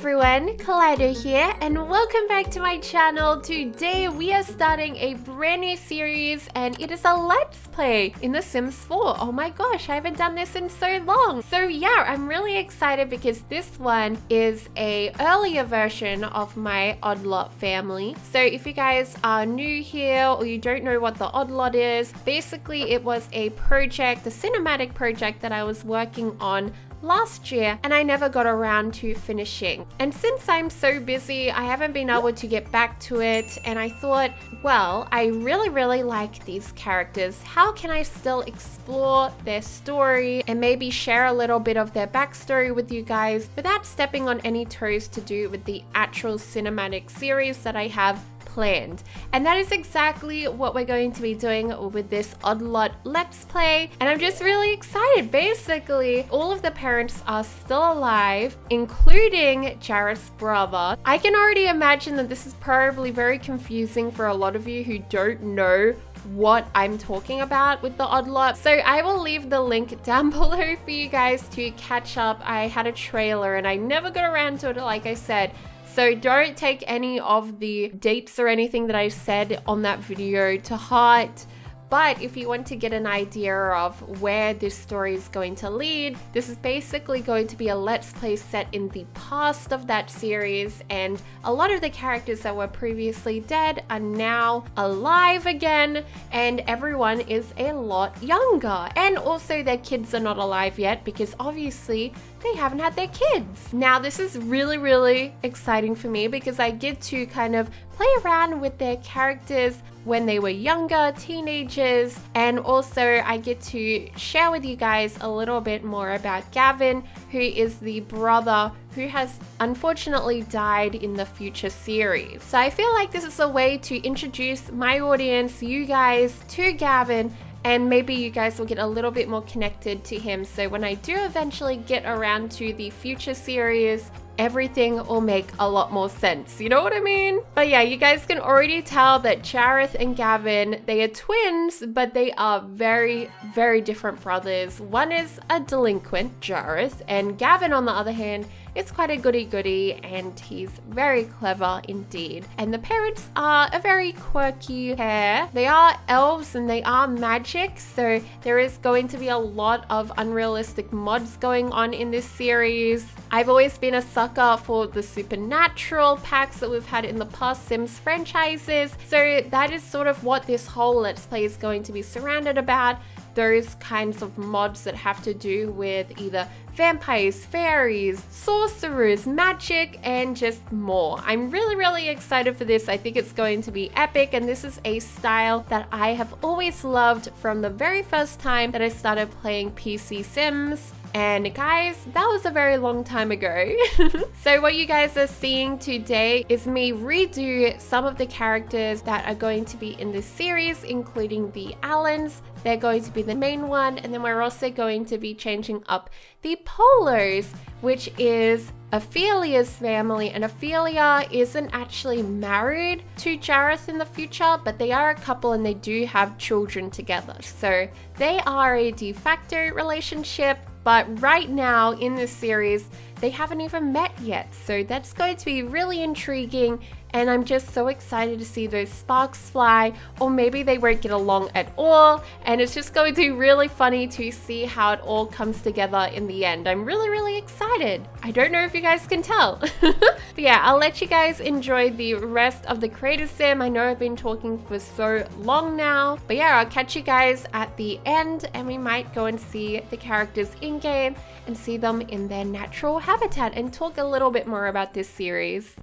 everyone, Kaleidow here and welcome back to my channel. Today we are starting a brand new series and it is a let's play in The Sims 4. Oh my gosh, I haven't done this in so long. So yeah, I'm really excited because this one is a earlier version of my Odd Lot family. So if you guys are new here or you don't know what the Odd Lot is, basically it was a project, a cinematic project that I was working on last year and I never got around to finishing. And since I'm so busy, I haven't been able to get back to it, and I thought, well, I really like these characters. How can I still explore their story and maybe share a little bit of their backstory with you guys without stepping on any toes to do with the actual cinematic series that I have planned? And that is exactly what we're going to be doing with this Odd Lot Let's Play, and I'm just really excited. Basically, all of the parents are still alive, including Jareth's brother. I can already imagine that this is probably very confusing for a lot of you who don't know what I'm talking about with the Odd Lot. So I will leave the link down below for you guys to catch up. I had a trailer and I never got around to it, like I said. So don't take any of the dates or anything that I said on that video to heart. But if you want to get an idea of where this story is going to lead, this is basically going to be a let's play set in the past of that series, and a lot of the characters that were previously dead are now alive again, and everyone is a lot younger. And also their kids are not alive yet because obviously they haven't had their kids. Now this is really exciting for me because I get to kind of play around with their characters when they were younger, teenagers, and also I get to share with you guys a little bit more about Gavin, who is the brother who has unfortunately died in the future series. So I feel like this is a way to introduce my audience, you guys, to Gavin, and maybe you guys will get a little bit more connected to him. So when I do eventually get around to the future series, everything will make a lot more sense. You know what I mean? But yeah, you guys can already tell that Jareth and Gavin, they are twins, but they are very different brothers. One is a delinquent, Jareth, and Gavin, on the other hand, is quite a goody-goody, and he's very clever indeed. And the parents are a very quirky pair. They are elves and they are magic, so there is going to be a lot of unrealistic mods going on in this series. I've always been a sucker for the supernatural packs that we've had in the past Sims franchises, so that is sort of what this whole Let's Play is going to be surrounded about. Those kinds of mods that have to do with either vampires, fairies, sorcerers, magic, and just more. I'm really excited for this. I think it's going to be epic, and this is a style that I have always loved from the very first time that I started playing PC Sims. And guys, that was a very long time ago. So what you guys are seeing today is me redo some of the characters that are going to be in this series, including the Allens. They're going to be the main one, and then we're also going to be changing up the Polos, which is Ophelia's family. And Ophelia isn't actually married to Jareth in the future, but they are a couple and they do have children together. So they are a de facto relationship, but right now in this series, they haven't even met yet. So that's going to be really intriguing, and I'm just so excited to see those sparks fly, or maybe they won't get along at all, and it's just going to be really funny to see how it all comes together in the end. I'm really excited. I don't know if you guys can tell. But yeah, I'll let you guys enjoy the rest of the creator sim. I know I've been talking for so long now, but yeah, I'll catch you guys at the end, and we might go and see the characters in game and see them in their natural habitat and talk a little bit more about this series.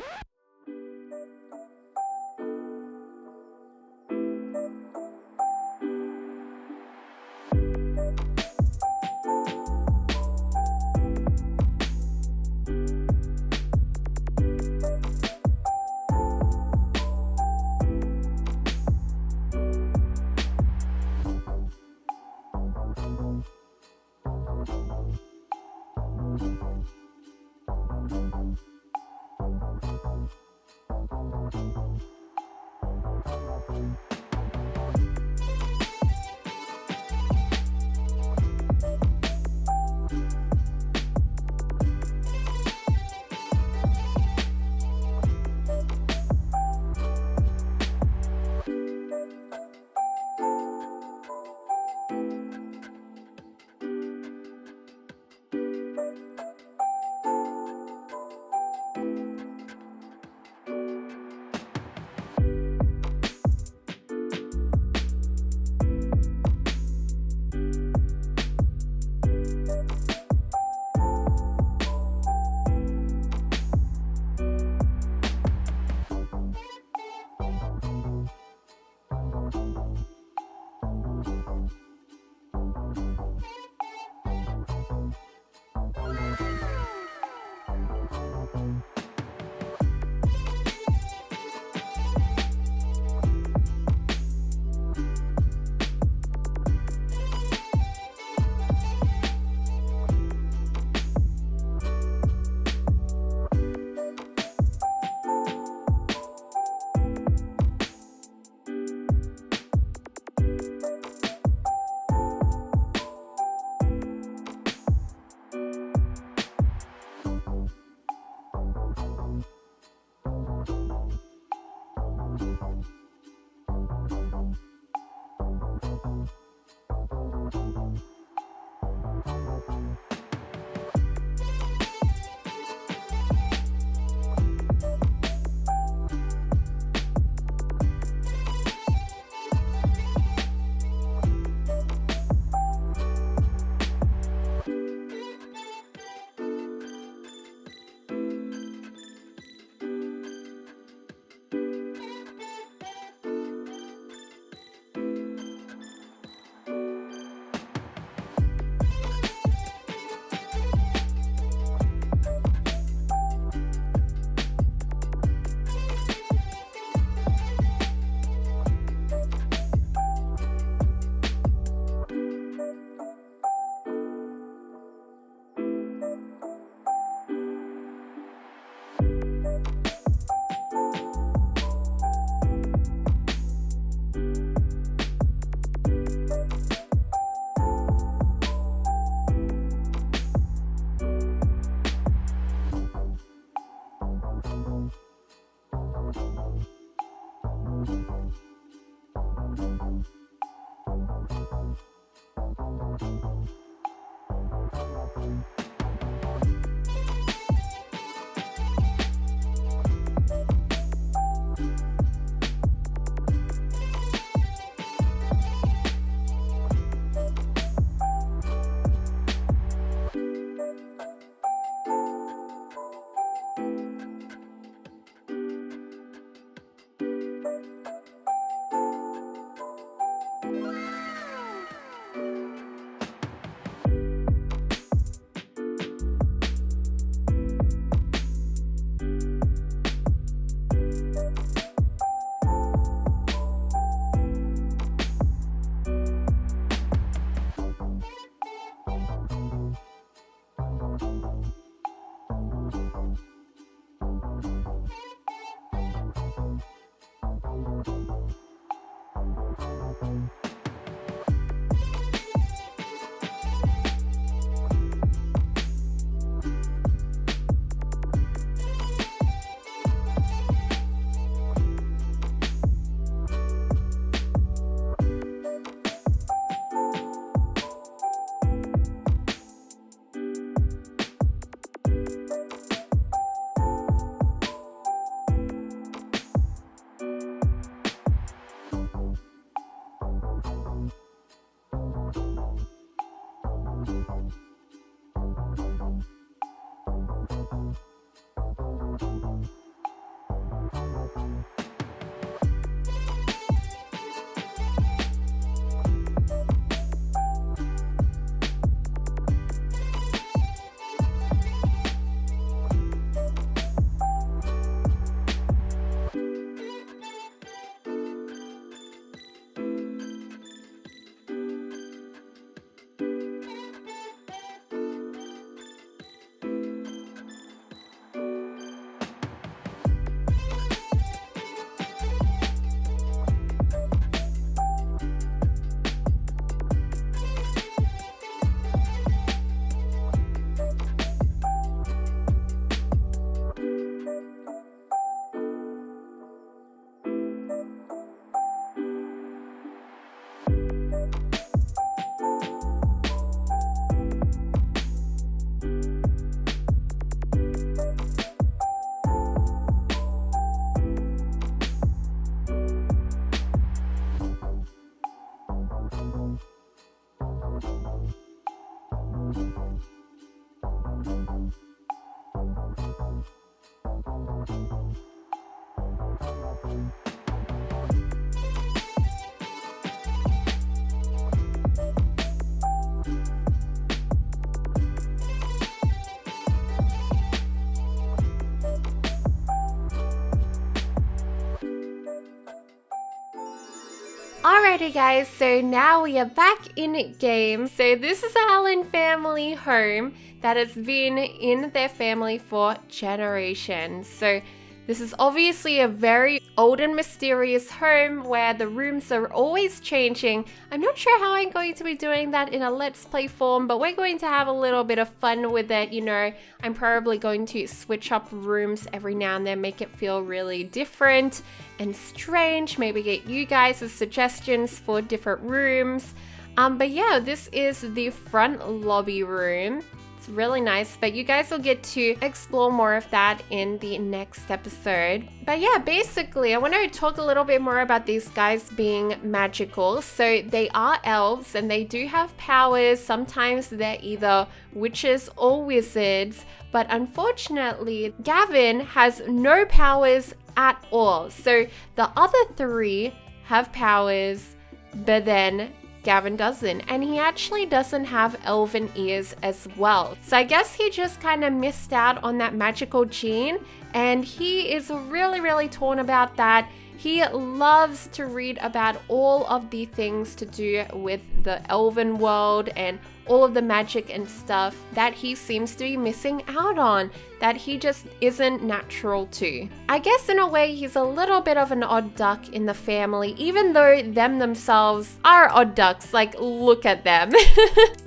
Alrighty guys, so now we are back in game. So this is a Allen family home that has been in their family for generations. So this is obviously a very old and mysterious home where the rooms are always changing. I'm not sure how I'm going to be doing that in a Let's Play form, but we're going to have a little bit of fun with it. You know, I'm probably going to switch up rooms every now and then, make it feel really different and strange. Maybe get you guys' suggestions for different rooms. But yeah, this is the front lobby room. It's really nice, but you guys will get to explore more of that in the next episode. But yeah, basically, I want to talk a little bit more about these guys being magical. So they are elves and they do have powers. Sometimes they're either witches or wizards, but unfortunately, Gavin has no powers at all. So the other three have powers, but then Gavin doesn't, and he actually doesn't have elven ears as well. So I guess he just kind of missed out on that magical gene, and he is really torn about that. He loves to read about all of the things to do with the elven world and all of the magic and stuff that he seems to be missing out on. that he just isn't natural to. I guess in a way he's a little bit of an odd duck in the family, even though them themselves are odd ducks. Like, look at them.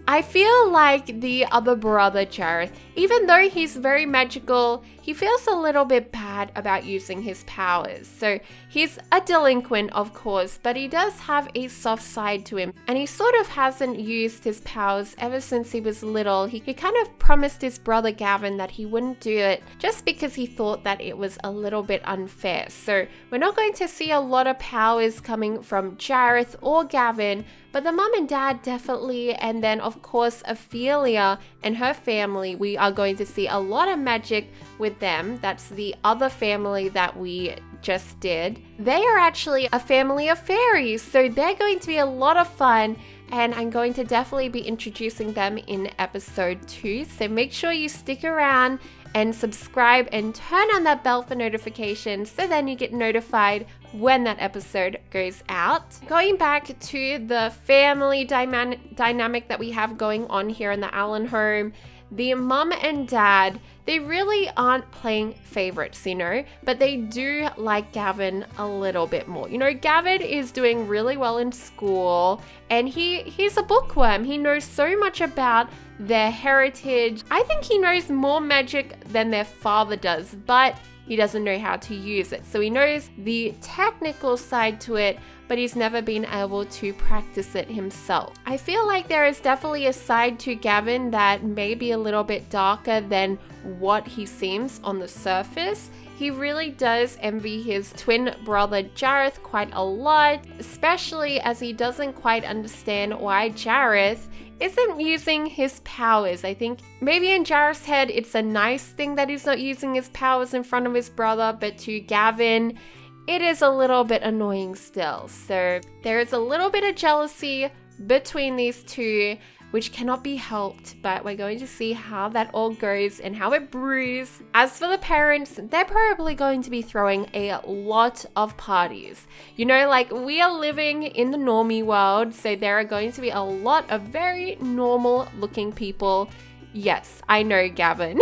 I feel like the other brother, Jareth, even though he's very magical, he feels a little bit bad about using his powers. So he's a delinquent, of course, but he does have a soft side to him. And he sort of hasn't used his powers ever since he was little. He kind of promised his brother Gavin that he wouldn't do it just because he thought that it was a little bit unfair. So we're not going to see a lot of powers coming from Jareth or Gavin, but the mum and dad definitely, and then of course Ophelia and her family, we are going to see a lot of magic with them. That's the other family that we just did. They are actually a family of fairies, so they're going to be a lot of fun, and I'm going to definitely be introducing them in episode 2, so make sure you stick around and subscribe and turn on that bell for notifications so then you get notified when that episode goes out. Going back to the family dynamic that we have going on here in the Allen home, the mum and dad, they really aren't playing favorites, you know, but they do like Gavin a little bit more. You know, Gavin is doing really well in school, and he's a bookworm. He knows so much about their heritage. I think he knows more magic than their father does, but he doesn't know how to use it. So he knows the technical side to it, but he's never been able to practice it himself. I feel like there is definitely a side to Gavin that may be a little bit darker than what he seems on the surface. He really does envy his twin brother Jareth quite a lot, especially as he doesn't quite understand why Jareth isn't using his powers. I think maybe in Jareth's head it's a nice thing that he's not using his powers in front of his brother, but to Gavin it is a little bit annoying still. So there is a little bit of jealousy between these two, which cannot be helped, but we're going to see how that all goes and how it brews. As for the parents, they're probably going to be throwing a lot of parties. You know, like, we are living in the normie world, so there are going to be a lot of very normal looking people. Yes, I know, Gavin.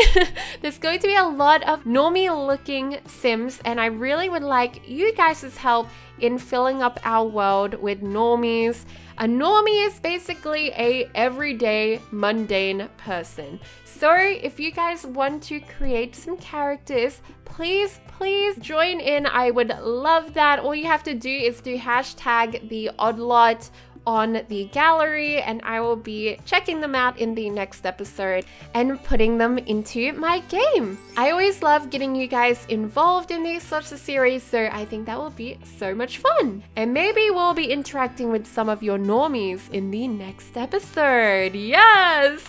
There's going to be a lot of normie looking Sims, and I really would like you guys' help in filling up our world with normies. A normie is basically a everyday mundane person. So if you guys want to create some characters, please join in. I would love that. All you have to do is do hashtag the oddlot on the gallery, and I will be checking them out in the next episode and putting them into my game. I always love getting you guys involved in these sorts of series, so I think that will be so much fun. And maybe we'll be interacting with some of your normies in the next episode. Yes!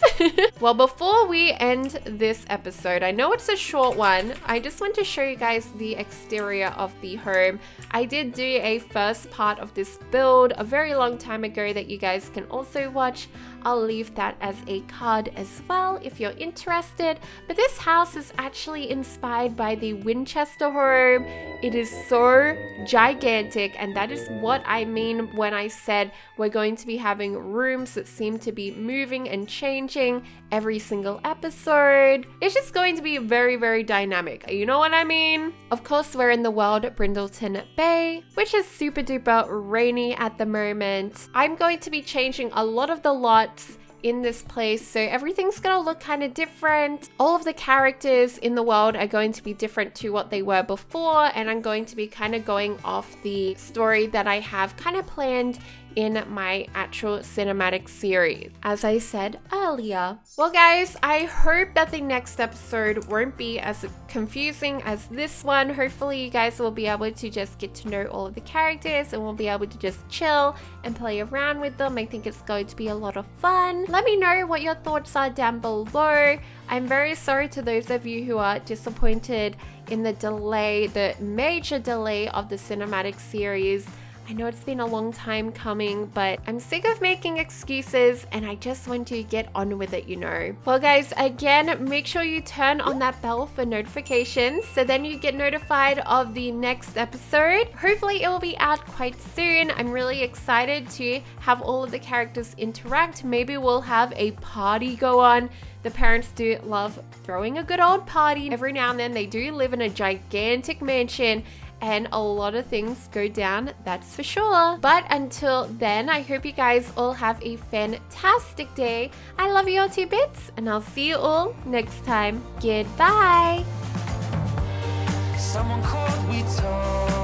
Well, before we end this episode, I know it's a short one, I just want to show you guys the exterior of the home. I did do a first part of this build a very long time ago that you guys can also watch. I'll leave that as a card as well if you're interested. But this house is actually inspired by the Winchester home. It is so gigantic, and that is what I mean when I said we're going to be having rooms that seem to be moving and changing every single episode. It's just going to be very, very dynamic. You know what I mean? Of course, we're in the world at Brindleton Bay, which is super duper rainy at the moment. I'm going to be changing a lot of the lots in this place, so everything's gonna look kind of different. All of the characters in the world are going to be different to what they were before, and I'm going to be kind of going off the story that I have kind of planned in my actual cinematic series, as I said earlier. Well guys, I hope that the next episode won't be as confusing as this one. Hopefully you guys will be able to just get to know all of the characters, and we'll be able to just chill and play around with them. I think it's going to be a lot of fun. Let me know what your thoughts are down below. I'm very sorry to those of you who are disappointed in the delay, the major delay of the cinematic series. I know it's been a long time coming, but I'm sick of making excuses and I just want to get on with it, you know. Well guys, again, make sure you turn on that bell for notifications so then you get notified of the next episode. Hopefully it will be out quite soon. I'm really excited to have all of the characters interact. Maybe we'll have a party go on. The parents do love throwing a good old party. Every now and then they do live in a gigantic mansion and a lot of things go down, that's for sure. But until then, I hope you guys all have a fantastic day. I love you all to bits, and I'll see you all next time. Goodbye. Someone called, we told.